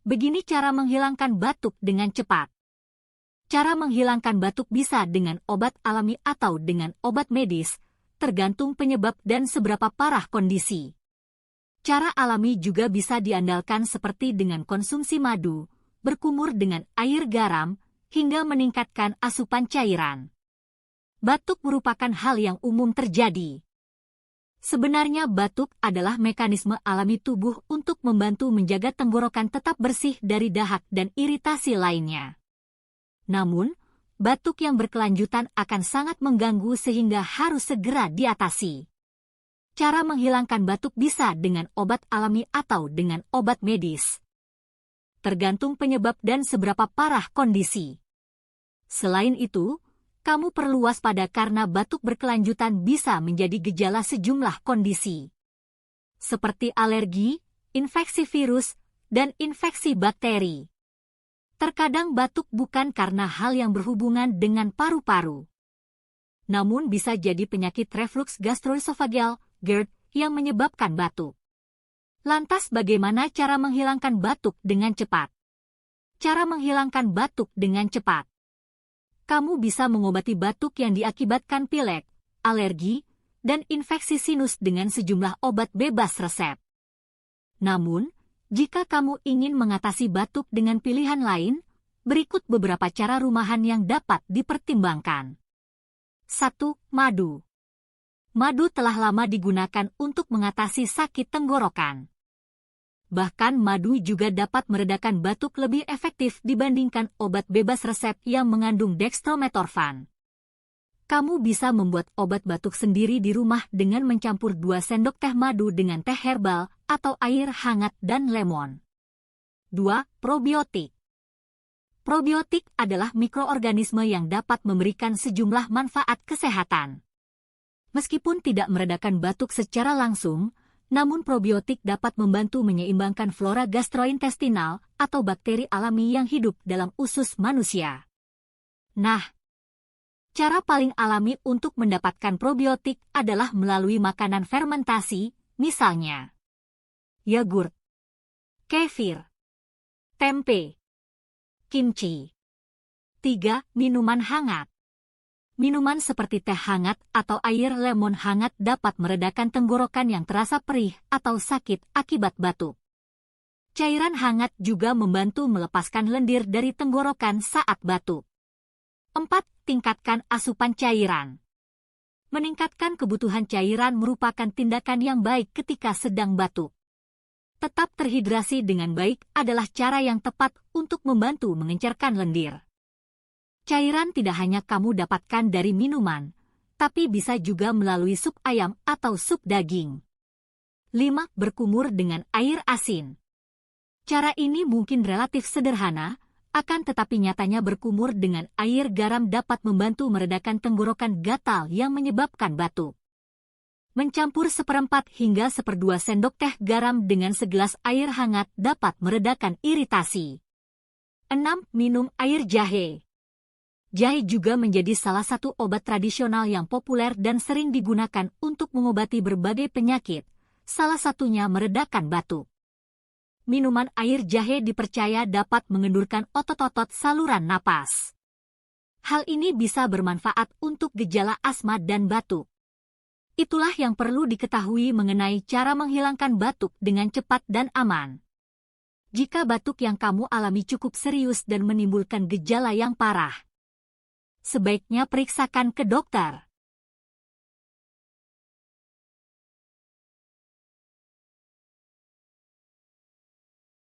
Begini cara menghilangkan batuk dengan cepat. Cara menghilangkan batuk bisa dengan obat alami atau dengan obat medis, tergantung penyebab dan seberapa parah kondisi. Cara alami juga bisa diandalkan seperti dengan konsumsi madu, berkumur dengan air garam, hingga meningkatkan asupan cairan. Batuk merupakan hal yang umum terjadi. Sebenarnya batuk adalah mekanisme alami tubuh untuk membantu menjaga tenggorokan tetap bersih dari dahak dan iritasi lainnya. Namun, batuk yang berkelanjutan akan sangat mengganggu sehingga harus segera diatasi. Cara menghilangkan batuk bisa dengan obat alami atau dengan obat medis. Tergantung penyebab dan seberapa parah kondisi. Selain itu, kamu perlu waspada karena batuk berkelanjutan bisa menjadi gejala sejumlah kondisi. Seperti alergi, infeksi virus, dan infeksi bakteri. Terkadang batuk bukan karena hal yang berhubungan dengan paru-paru. Namun bisa jadi penyakit reflux gastroesofageal, GERD, yang menyebabkan batuk. Lantas bagaimana cara menghilangkan batuk dengan cepat? Cara menghilangkan batuk dengan cepat. Kamu bisa mengobati batuk yang diakibatkan pilek, alergi, dan infeksi sinus dengan sejumlah obat bebas resep. Namun, jika kamu ingin mengatasi batuk dengan pilihan lain, berikut beberapa cara rumahan yang dapat dipertimbangkan. 1. Madu. Madu telah lama digunakan untuk mengatasi sakit tenggorokan. Bahkan madu juga dapat meredakan batuk lebih efektif dibandingkan obat bebas resep yang mengandung dextrometorphan. Kamu bisa membuat obat batuk sendiri di rumah dengan mencampur 2 sendok teh madu dengan teh herbal atau air hangat dan lemon. 2. Probiotik. Probiotik adalah mikroorganisme yang dapat memberikan sejumlah manfaat kesehatan. Meskipun tidak meredakan batuk secara langsung, namun probiotik dapat membantu menyeimbangkan flora gastrointestinal atau bakteri alami yang hidup dalam usus manusia. Nah, cara paling alami untuk mendapatkan probiotik adalah melalui makanan fermentasi, misalnya yogurt, kefir, tempe, kimchi. 3. Minuman hangat. Minuman seperti teh hangat atau air lemon hangat dapat meredakan tenggorokan yang terasa perih atau sakit akibat batuk. Cairan hangat juga membantu melepaskan lendir dari tenggorokan saat batuk. 4. Tingkatkan asupan cairan. Meningkatkan kebutuhan cairan merupakan tindakan yang baik ketika sedang batuk. Tetap terhidrasi dengan baik adalah cara yang tepat untuk membantu mengencerkan lendir. Cairan tidak hanya kamu dapatkan dari minuman, tapi bisa juga melalui sup ayam atau sup daging. 5. Berkumur dengan air asin. Cara ini mungkin relatif sederhana, akan tetapi nyatanya berkumur dengan air garam dapat membantu meredakan tenggorokan gatal yang menyebabkan batuk. Mencampur 1/4 hingga 1/2 sendok teh garam dengan segelas air hangat dapat meredakan iritasi. 6. Minum air jahe. Jahe juga menjadi salah satu obat tradisional yang populer dan sering digunakan untuk mengobati berbagai penyakit, salah satunya meredakan batuk. Minuman air jahe dipercaya dapat mengendurkan otot-otot saluran napas. Hal ini bisa bermanfaat untuk gejala asma dan batuk. Itulah yang perlu diketahui mengenai cara menghilangkan batuk dengan cepat dan aman. Jika batuk yang kamu alami cukup serius dan menimbulkan gejala yang parah, sebaiknya periksakan ke dokter.